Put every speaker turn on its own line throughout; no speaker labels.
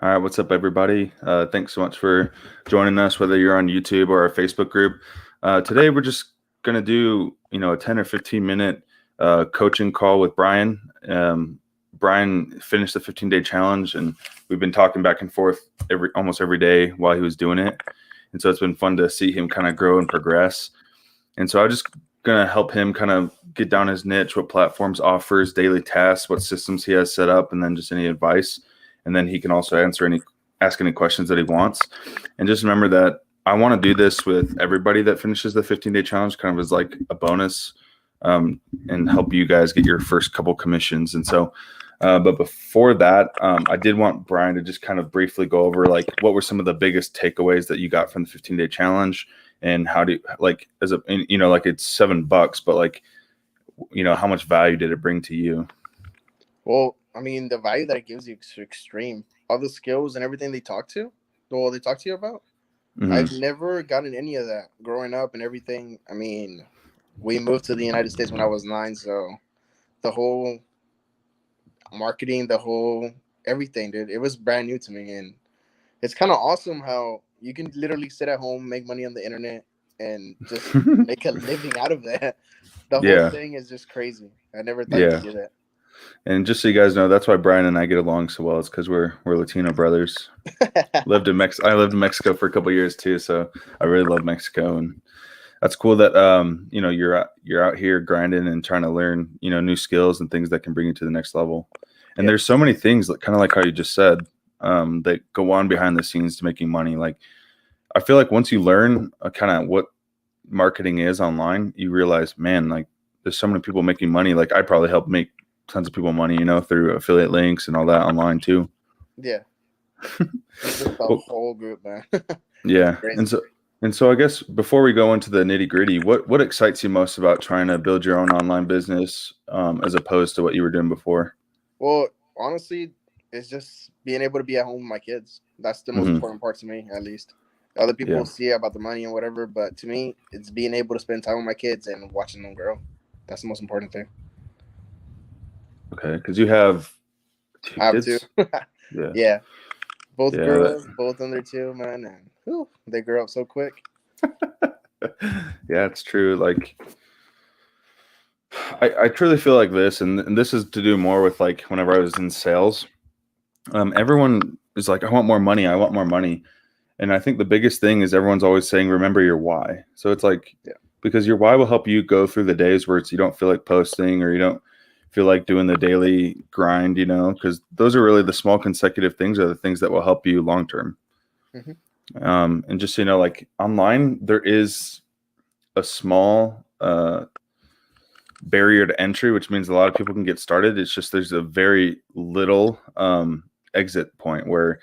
All right, what's up, everybody? Thanks so much for joining us, whether you're on YouTube or our Facebook group. Today, we're just going to do, a 10 or 15-minute coaching call with Brayan. Brayan finished the 15-day challenge, and we've been talking back and forth almost every day while he was doing it. And so it's been fun to see him kind of grow and progress. And so I'm just going to help him kind of get down his niche, what platforms offers, daily tasks, what systems he has set up, and then just any advice. And then he can also ask any questions that he wants. And just remember that I want to do this with everybody that finishes the 15-day challenge, kind of as like a bonus, and help you guys get your first couple commissions. And so, but before that, I did want Brayan to just kind of briefly go over like what were some of the biggest takeaways that you got from the 15-day challenge, and how do you, like, like it's $7, but like, how much value did it bring to you?
Well, I mean, the value that it gives you is extreme. All the skills and everything they talk to you about.
Mm-hmm.
I've never gotten any of that growing up and everything. I mean, we moved to the United States when I was 9, so the whole marketing, the whole everything, dude, it was brand new to me, and it's kind of awesome how you can literally sit at home, make money on the internet, and just make a living out of that. The whole
Yeah.
thing is just crazy. I never thought you'd do that.
And just so you guys know, that's why Brayan and I get along so well. It's because we're Latino brothers. I lived in Mexico for a couple of years too, so I really love Mexico, and that's cool that you're out here grinding and trying to learn new skills and things that can bring you to the next level. And there's so many things, kind of like how you just said, that go on behind the scenes to making money. Like, I feel like once you learn kind of what marketing is online, you realize, man, like there's so many people making money. Like, I probably help make tons of people money, through affiliate links and all that online too.
Yeah. It's just a whole group, man.
Yeah. And so I guess before we go into the nitty gritty, what excites you most about trying to build your own online business, as opposed to what you were doing before?
Well, honestly, it's just being able to be at home with my kids. That's the most important part to me, at least. Other people see about the money and whatever, but to me, it's being able to spend time with my kids and watching them grow. That's the most important thing.
Okay, because you have two kids?
Yeah. Both girls, both under 2, man, and they grow up so quick.
Yeah, it's true. Like, I truly feel like this, and this is to do more with like whenever I was in sales. Everyone is like, I want more money. And I think the biggest thing is everyone's always saying, remember your why. So it's like, because your why will help you go through the days where you don't feel like posting, or you don't feel like doing the daily grind, because those are really the small consecutive things are the things that will help you long term.
Mm-hmm.
And just, like online, there is a small barrier to entry, which means a lot of people can get started. It's just there's a very little exit point where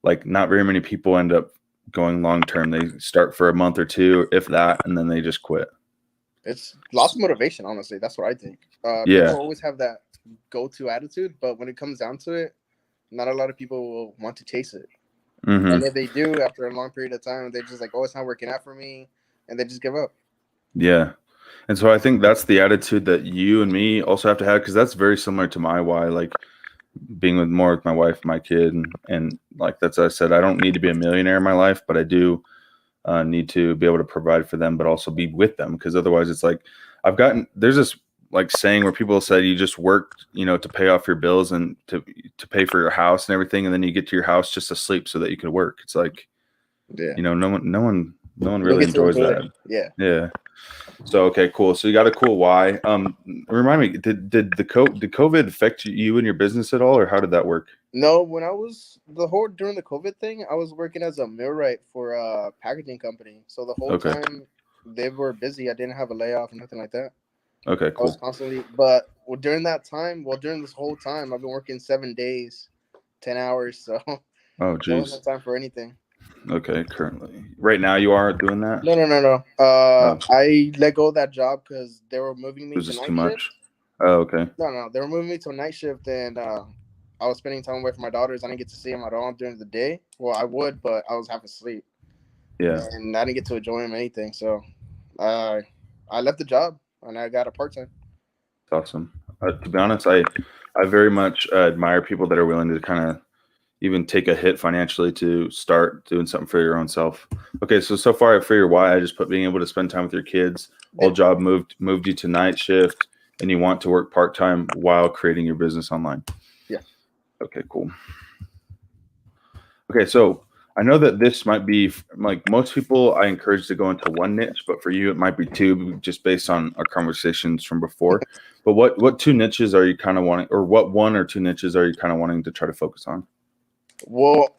like not very many people end up going long term. They start for a month or two, if that, and then they just quit.
It's lost motivation, honestly. That's what I think. People always have that go-to attitude, but when it comes down to it, not a lot of people will want to chase it.
Mm-hmm.
And if they do, after a long period of time, they're just like, oh, it's not working out for me, and they just give up.
Yeah. And so I think that's the attitude that you and me also have to have, because that's very similar to my why, like being with my wife, my kid, and like that's, I said, I don't need to be a millionaire in my life, but I do need to be able to provide for them, but also be with them, because otherwise it's like there's this like saying where people say you just work, to pay off your bills and to pay for your house and everything, and then you get to your house just to sleep so that you can work. It's like, no one really enjoys that. Yeah. So okay, cool. So you got a cool why. Remind me, did COVID affect you and your business at all, or how did that work?
No, when I was during the COVID thing, I was working as a millwright for a packaging company. So the whole time they were busy. I didn't have a layoff or nothing like that.
Okay, cool.
I was constantly, but during this whole time, I've been working 7 days, 10 hours. So
oh, geez,
there wasn't time for anything.
Okay, currently, right now you are doing that?
No. I let go of that job because they were moving me to night shift.
Oh, okay.
No, they were moving me to a night shift, and I was spending time away from my daughters. I didn't get to see them at all during the day. Well, I would, but I was half asleep.
Yeah.
And I didn't get to enjoy them anything. So I left the job and I got a part-time.
That's awesome. To be honest, I very much admire people that are willing to kind of, even take a hit financially to start doing something for your own self. Okay, so far I figured why. I just put being able to spend time with your kids. Old job moved you to night shift, and you want to work part-time while creating your business online.
Yeah.
Okay, cool. Okay, so I know that this might be like most people I encourage to go into one niche, but for you it might be two, just based on our conversations from before. But what two niches are you kind of wanting, or what one or two niches are you kind of wanting to try to focus on?
Well,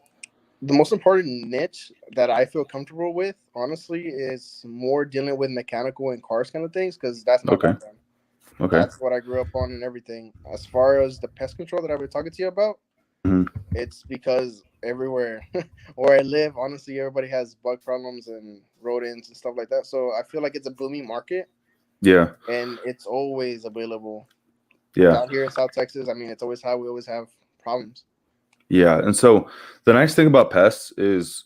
the most important niche that I feel comfortable with, honestly, is more dealing with mechanical and cars kind of things, because that's my background.
Okay.
That's what I grew up on and everything. As far as the pest control that I've been talking to you about, it's because everywhere where I live, honestly, everybody has bug problems and rodents and stuff like that. So I feel like it's a booming market.
Yeah.
And it's always available.
Yeah.
Out here in South Texas, I mean, it's always how we always have problems.
Yeah. And so the nice thing about pests is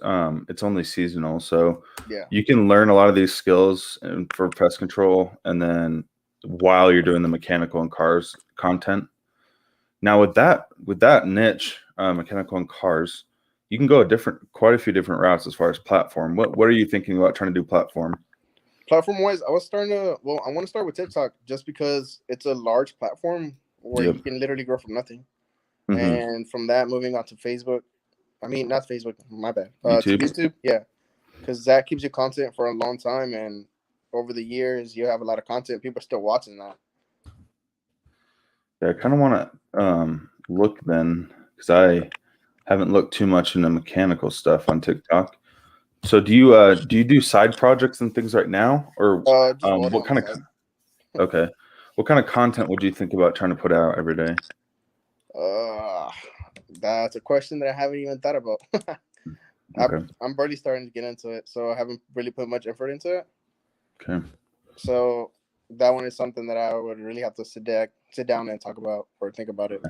it's only seasonal. So
yeah,
you can learn a lot of these skills for pest control, and then while you're doing the mechanical and cars content. Now with that niche, mechanical and cars, you can go quite a few different routes as far as platform. What are you thinking about trying to do platform?
Platform wise, I want to start with TikTok just because it's a large platform where you can literally grow from nothing. And from that, moving on to Facebook. I mean, not Facebook, my bad.
YouTube.
To YouTube, yeah. Because that keeps you content for a long time. And over the years, you have a lot of content. People are still watching that.
Yeah, I kind of want to look then, because I haven't looked too much into mechanical stuff on TikTok. So do you do side projects and things right now, or what kind of? Okay, what kind of content would you think about trying to put out every day?
That's a question that I haven't even thought about.
Okay.
I'm barely starting to get into it, so I haven't really put much effort into it.
Okay.
So that one is something that I would really have to sit down and talk about or think about it.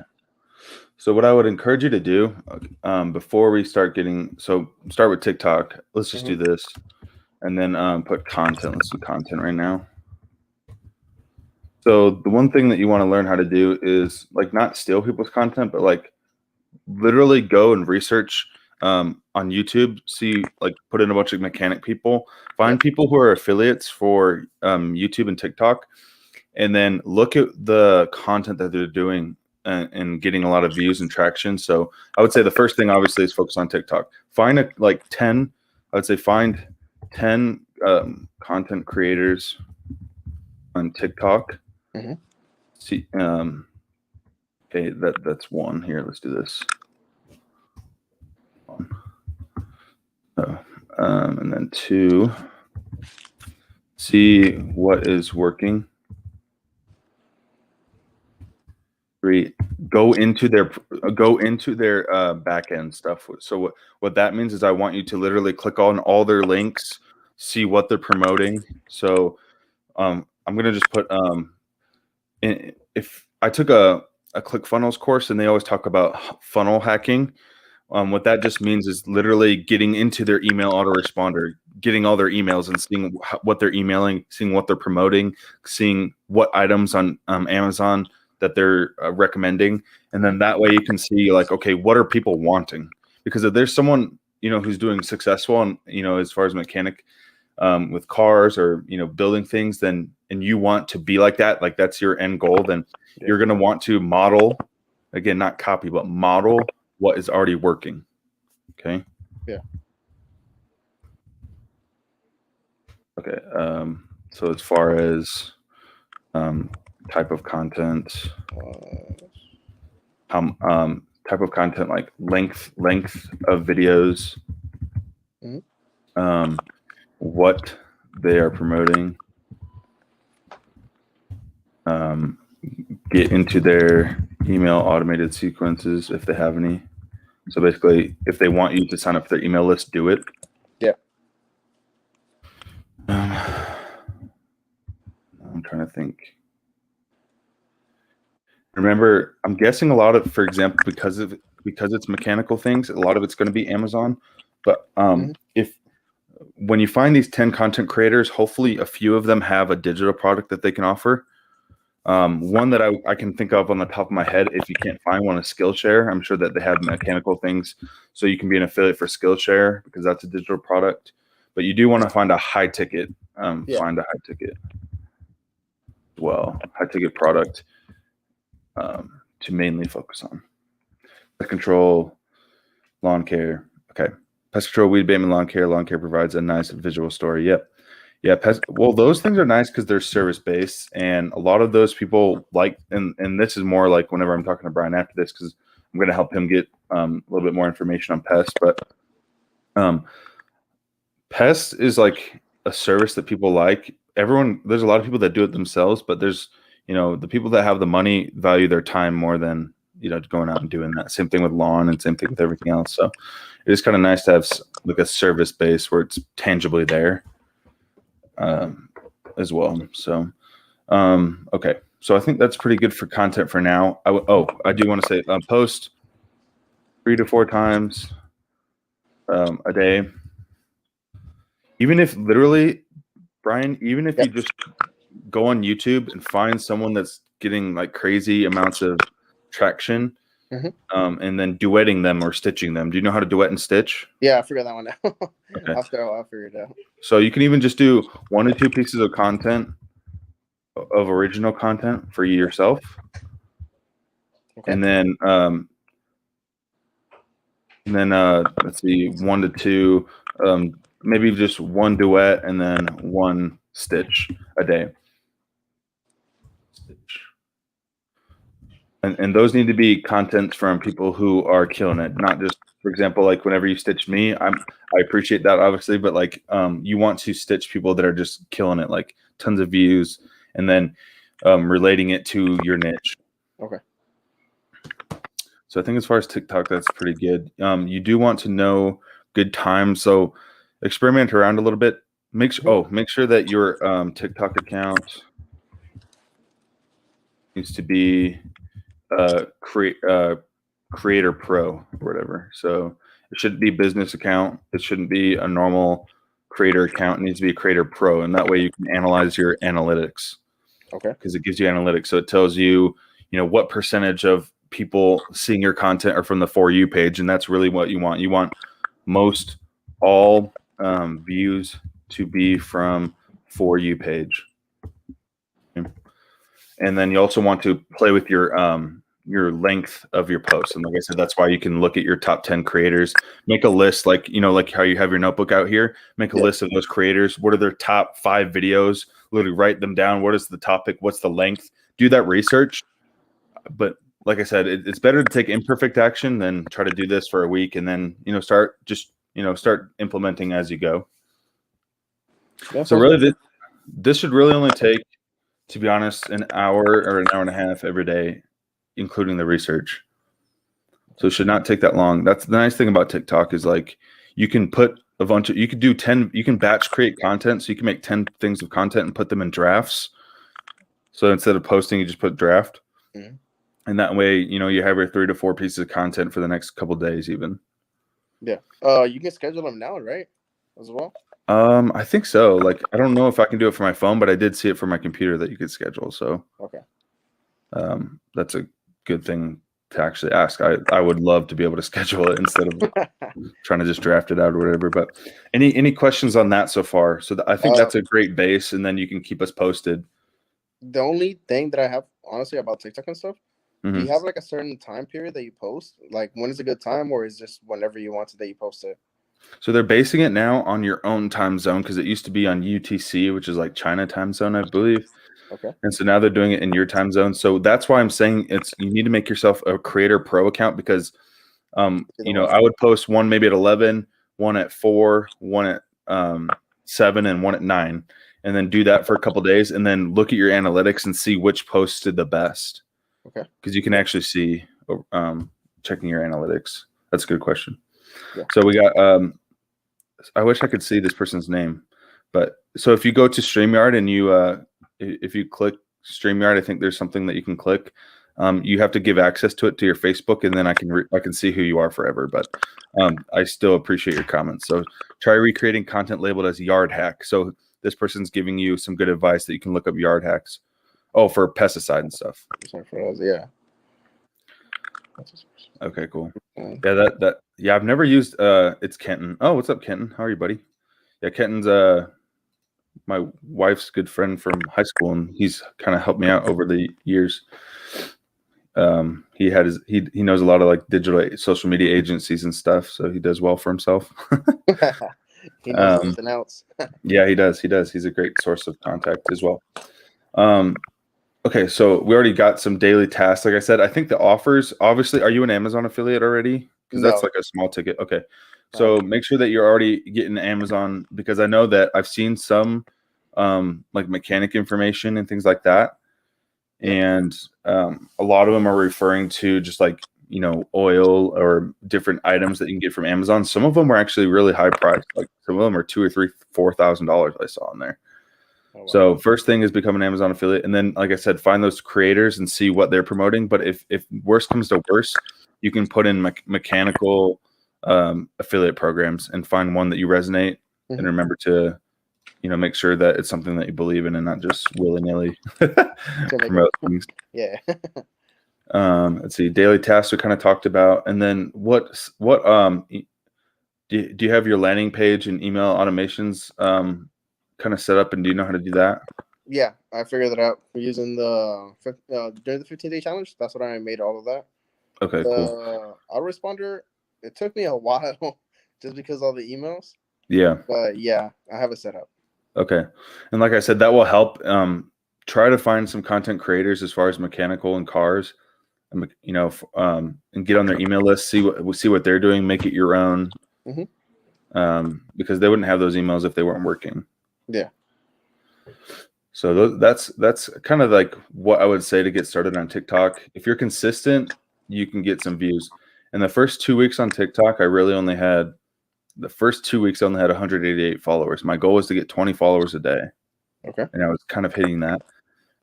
So what I would encourage you to do before we start start with TikTok. Let's just do this, and then put content. Let's do content right now. So the one thing that you want to learn how to do is like not steal people's content, but like literally go and research on YouTube, put in a bunch of mechanic people, find people who are affiliates for YouTube and TikTok, and then look at the content that they're doing and getting a lot of views and traction. So I would say the first thing obviously is focus on TikTok. Find 10, I would say find 10 content creators on TikTok. See, okay, that's one here. Let's do this. And then 2, see what is working. 3, go into their back end stuff. So what that means is I want you to literally click on all their links, see what they're promoting. So I'm gonna just put if I took a ClickFunnels course, and they always talk about funnel hacking. What that just means is literally getting into their email autoresponder, getting all their emails and seeing what they're emailing, seeing what they're promoting, seeing what items on Amazon that they're recommending. And then that way you can see okay, what are people wanting? Because if there's someone, who's doing successful and, as far as mechanic with cars or, building things, then, and you want to be like that, like that's your end goal, then you're going to want to model, again, not copy, but model what is already working. Okay.
Yeah.
Okay. So as far as type of content, type of content, like length of videos, what they are promoting, get into their email automated sequences if they have any. So basically, if they want you to sign up for their email list, do it.
Yeah.
I'm trying to think. Remember, I'm guessing a lot of, for example, because it's mechanical things, a lot of it's going to be Amazon. But when you find these 10 content creators, hopefully a few of them have a digital product that they can offer. One that I can think of on the top of my head, if you can't find one, is Skillshare. I'm sure that they have mechanical things, so you can be an affiliate for Skillshare because that's a digital product. But you do want to find a high ticket, find a high ticket as well, high ticket product to mainly focus on. Pest control, lawn care. Okay, pest control, weed abatement, lawn care. Lawn care provides a nice visual story. Yep. Yeah, well, those things are nice because they're service based, and a lot of those people like. And this is more like whenever I'm talking to Brayan after this, because I'm going to help him get a little bit more information on pests. But pest is like a service that people like. There's a lot of people that do it themselves, but there's the people that have the money value their time more than going out and doing that. Same thing with lawn, and same thing with everything else. So it is kind of nice to have like a service base where it's tangibly there. As well. So, okay. So I think that's pretty good for content for now. I do want to say post 3 to 4 times a day. Even if literally, Brayan, even if you just go on YouTube and find someone that's getting like crazy amounts of traction, and then duetting them or stitching them. Do you know how to duet and stitch?
Yeah, I figured that one out.
Okay.
After a while, I figured it out.
So you can even just do 1 or 2 pieces of content, of original content for yourself. Okay. And then let's see, 1 to 2, maybe just 1 duet and then 1 stitch a day. And those need to be content from people who are killing it, not just, for example, like whenever you stitch me, I appreciate that obviously, but like you want to stitch people that are just killing it, like tons of views, and then relating it to your niche.
Okay.
So I think as far as TikTok, that's pretty good. You do want to know good times, so experiment around a little bit. Make sure that your TikTok account needs to be Creator Pro or whatever. So it shouldn't be business account. It shouldn't be a normal creator account. It needs to be a Creator Pro, and that way you can analyze your analytics.
Okay.
Because it gives you analytics, so it tells you, what percentage of people seeing your content are from the For You page, and that's really what you want. You want most all views to be from For You page. Okay. And then you also want to play with your length of your posts. And like I said, that's why you can look at your top 10 creators, make a list, like how you have your notebook out here, make a list of those creators. What are their top 5 videos? Literally write them down. What is the topic? What's the length? Do that research. But like I said, it's better to take imperfect action than try to do this for a week and then, start implementing as you go. Yeah, so really this should really only take, to be honest, an hour or an hour and a half every day, including the research. So it should not take that long. That's the nice thing about TikTok is like you can put you could do 10, you can batch create content. So you can make 10 things of content and put them in drafts. So instead of posting, you just put draft. Mm-hmm. And that way, you have your 3 to 4 pieces of content for the next couple of days even.
Yeah. You can schedule them now, right? As well?
I think so. Like, I don't know if I can do it for my phone, but I did see it for my computer that you could schedule. So
okay.
That's a good thing to actually ask. I would love to be able to schedule it instead of trying to just draft it out or whatever. But any questions on that so far? So I think that's a great base, and then you can keep us posted.
The only thing that I have, honestly, about TikTok and stuff, do you have like a certain time period that you post? Like, when is a good time, or is just whenever you want to that you post it?
So they're basing it now on your own time zone because it used to be on UTC, which is like China time zone, I believe.
Okay.
And so now they're doing it in your time zone. So that's why I'm saying you need to make yourself a Creator Pro account because, I would post one maybe at 11, one at 4, one at 7, and one at 9, and then do that for a couple of days, and then look at your analytics and see which posts did the best.
Okay.
Because you can actually see checking your analytics. That's a good question.
Yeah.
So we got. I wish I could see this person's name, but so if you go to StreamYard and if you click StreamYard, I think there's something that you can click. You have to give access to it to your Facebook, and then I can see who you are forever. But I still appreciate your comments. So try recreating content labeled as yard hack. So this person's giving you some good advice that you can look up yard hacks. Oh, for pesticide and stuff.
Yeah.
Okay, cool. Yeah, I've never used it's Kenton. Oh, what's up, Kenton? How are you, buddy? Yeah, Kenton's my wife's good friend from high school, and he's kind of helped me out over the years. He knows a lot of like digital social media agencies and stuff, so he does well for himself.
He knows the ins and outs.
Yeah, he does. He's a great source of contact as well. Okay, so we already got some daily tasks. Like I said, I think the offers, obviously, are you an Amazon affiliate already? Because that's
No.
like a small ticket. Okay. So make sure that you're already getting Amazon, because I know that I've seen some like mechanic information and things like that.
Yeah.
And a lot of them are referring to just like, oil or different items that you can get from Amazon. Some of them are actually really high priced. Like some of them are $2,000 or $3,000, $4,000 I saw in there.
Oh, wow.
So first thing is become an Amazon affiliate, and then, like I said, find those creators and see what they're promoting. But if worst comes to worst, you can put in mechanical affiliate programs and find one that you resonate, and remember to, make sure that it's something that you believe in and not just willy-nilly promote things.
Yeah.
Let's see. Daily tasks we kind of talked about, and then what do you have your landing page and email automations kind of set up, and do you know how to do that?
Yeah, I figured that out. We're using during the 15-day challenge. That's what I made all of that.
Okay, cool.
Autoresponder, it took me a while just because of all the emails.
Yeah.
But yeah, I have it set up.
Okay. And like I said, that will help. Try to find some content creators as far as mechanical and cars, and and get on their email list, see what they're doing, make it your own. Because they wouldn't have those emails if they weren't working.
Yeah.
So that's kind of like what I would say to get started on TikTok. If you're consistent, you can get some views. In the first 2 weeks on TikTok, I only had 188 followers. My goal was to get 20 followers a day.
Okay.
And I was kind of hitting that.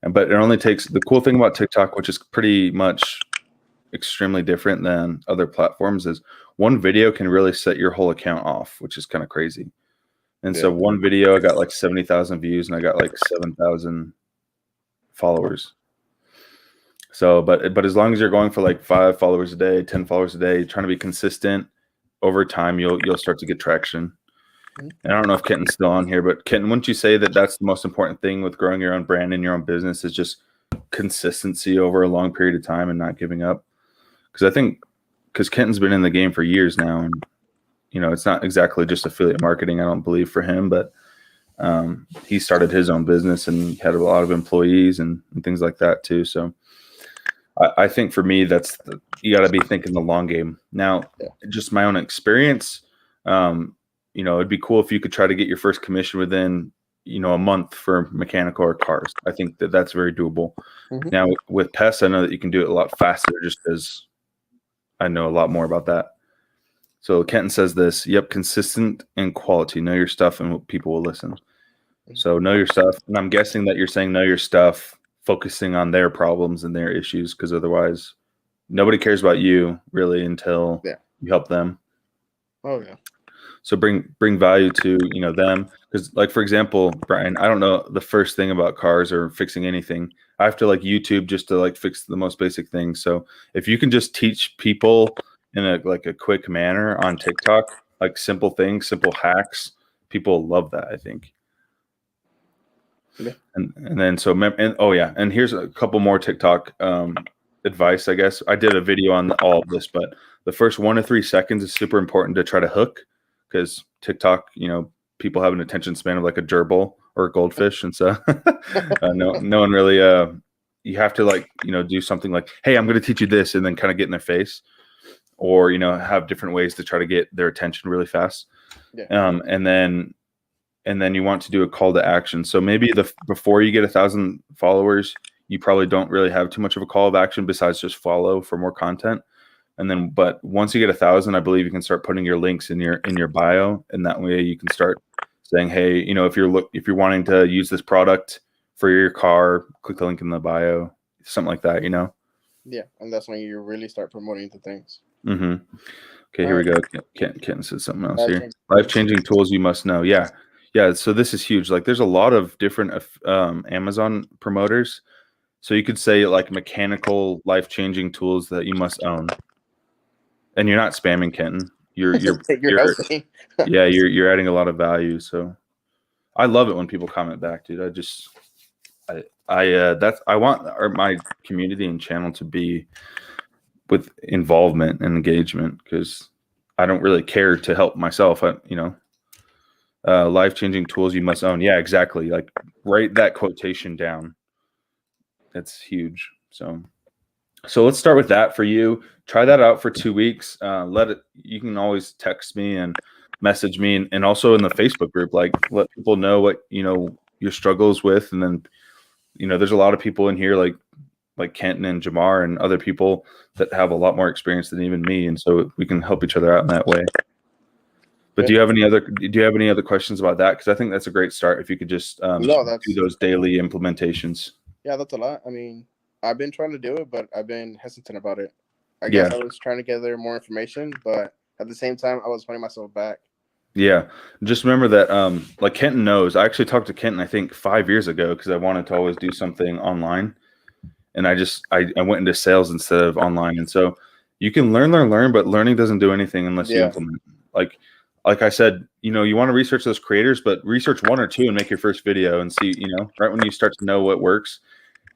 But it only takes, the cool thing about TikTok, which is pretty much extremely different than other platforms, is one video can really set your whole account off, which is kind of crazy. And so one video, I got like 70,000 views and I got like 7,000 followers. So, but as long as you're going for like 5 followers a day, 10 followers a day, trying to be consistent, over time, you'll start to get traction. And I don't know if Kenton's still on here, but Kenton, wouldn't you say that that's the most important thing with growing your own brand and your own business, is just consistency over a long period of time and not giving up? Because Kenton's been in the game for years now, and it's not exactly just affiliate marketing, I don't believe, for him, but he started his own business and had a lot of employees and things like that too. So I think for me, you got to be thinking the long game. Now, just my own experience, it'd be cool if you could try to get your first commission within, a month for mechanical or cars. I think that's very doable. Now with pests, I know that you can do it a lot faster, just because I know a lot more about that. So Kenton says this, yep, consistent and quality. Know your stuff and people will listen. So know your stuff. And I'm guessing that you're saying know your stuff, focusing on their problems and their issues, because otherwise nobody cares about you really until you help them.
Oh, yeah.
So bring value to, them. Because like, for example, Brian, I don't know the first thing about cars or fixing anything. I have to like YouTube just to like fix the most basic things. So if you can just teach people in a quick manner on TikTok, like simple things, simple hacks, people love that, I think.
Yeah.
And then and here's a couple more TikTok advice, I guess. I did a video on all of this, but the first 1 to 3 seconds is super important to try to hook, because TikTok, people have an attention span of like a gerbil or a goldfish, and so no one really. You have to do something like, hey, I'm going to teach you this, and then kind of get in their face, or have different ways to try to get their attention really fast. Yeah. And then you want to do a call to action. So maybe before you get 1,000 followers, you probably don't really have too much of a call of action besides just follow for more content. And then, but once you get 1,000, I believe you can start putting your links in your bio, and that way you can start saying, hey, if you're wanting to use this product for your car, click the link in the bio, something like that,
Yeah, and that's when you really start promoting the things.
Okay, here we go. Kenton said something else here. Life-changing tools you must know. Yeah. So this is huge. Like, there's a lot of different Amazon promoters. So you could say like mechanical, life-changing tools that you must own. And you're not spamming, Kenton. You're
helping.
yeah, you're adding a lot of value. So I love it when people comment back, dude. I want my community and channel to be with involvement and engagement, because I don't really care to help myself. Life-changing tools you must own. Yeah, exactly. Like, write that quotation down. That's huge. So let's start with that for you. Try that out for 2 weeks. You can always text me and message me, and also in the Facebook group, like, let people know what, your struggles with. And then, there's a lot of people in here like Kenton and Jamar and other people that have a lot more experience than even me. And so we can help each other out in that way. But do you have any other questions about that? Because I think that's a great start if you could just do those daily implementations.
Yeah, that's a lot. I mean, I've been trying to do it, but I've been hesitant about it. I guess I was trying to gather more information, but at the same time, I was holding myself back.
Yeah. Just remember that, like Kenton knows, I actually talked to Kenton, I think 5 years ago, because I wanted to always do something online. And I went into sales instead of online. And so you can learn, but learning doesn't do anything unless you implement. Like I said, you want to research those creators, but research 1 or 2 and make your first video and see, right when you start to know what works.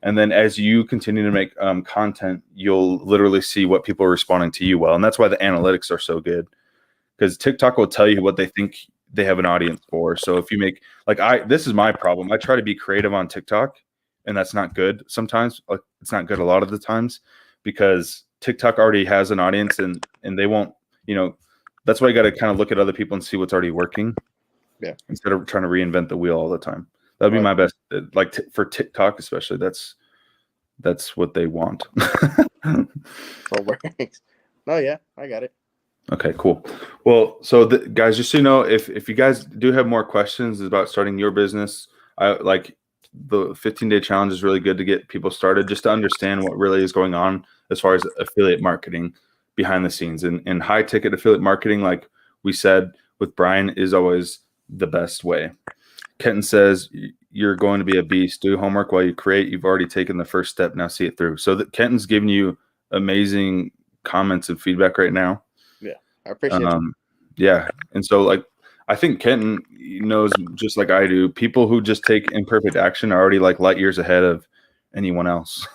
And then as you continue to make content, you'll literally see what people are responding to you well. And that's why the analytics are so good, because TikTok will tell you what they think they have an audience for. So if you make, this is my problem. I try to be creative on TikTok, and that's not good sometimes. Like, it's not good a lot of the times, because TikTok already has an audience, and they won't, that's why you got to kind of look at other people and see what's already working.
Yeah.
Instead of trying to reinvent the wheel all the time. That'd be my best. For TikTok, especially, that's what they want.
No, yeah, I got it.
Okay, cool. Well, so guys, just so you know, if you guys do have more questions about starting your business, the 15-day challenge is really good to get people started, just to understand what really is going on as far as affiliate marketing behind the scenes. And high ticket affiliate marketing, like we said with Brayan, is always the best way. Kenton says you're going to be a beast. Do homework while you create. You've already taken the first step. Now see it through. So that Kenton's giving you amazing comments and feedback right now.
Yeah, I appreciate it.
Yeah, and so I think Kenton knows, just like I do, people who just take imperfect action are already light years ahead of anyone else.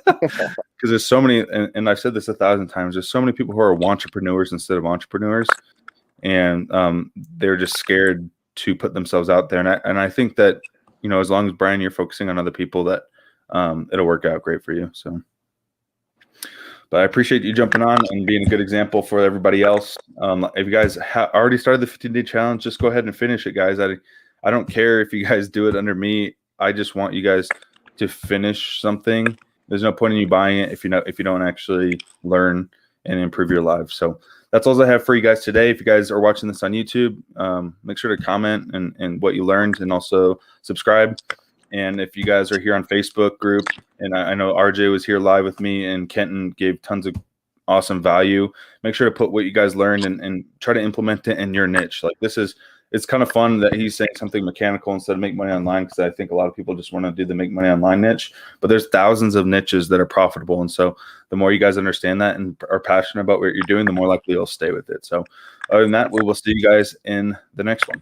Because there's so many, and I've said this 1,000 times, there's so many people who are entrepreneurs instead of entrepreneurs, and they're just scared to put themselves out there. And I think that, as long as, Brayan, you're focusing on other people, that it'll work out great for you. So, but I appreciate you jumping on and being a good example for everybody else. If you guys already started the 15-day challenge, just go ahead and finish it, guys. I don't care if you guys do it under me. I just want you guys to finish something. There's no point in you buying it if you don't actually learn and improve your lives. So that's all I have for you guys today. If you guys are watching this on YouTube, make sure to comment and what you learned, and also subscribe. And if you guys are here on Facebook group, and I know RJ was here live with me, and Kenton gave tons of awesome value, make sure to put what you guys learned and try to implement it in your niche. It's kind of fun that he's saying something mechanical instead of make money online, because I think a lot of people just want to do the make money online niche, but there's thousands of niches that are profitable. And so the more you guys understand that and are passionate about what you're doing, the more likely you'll stay with it. So other than that, we will see you guys in the next one.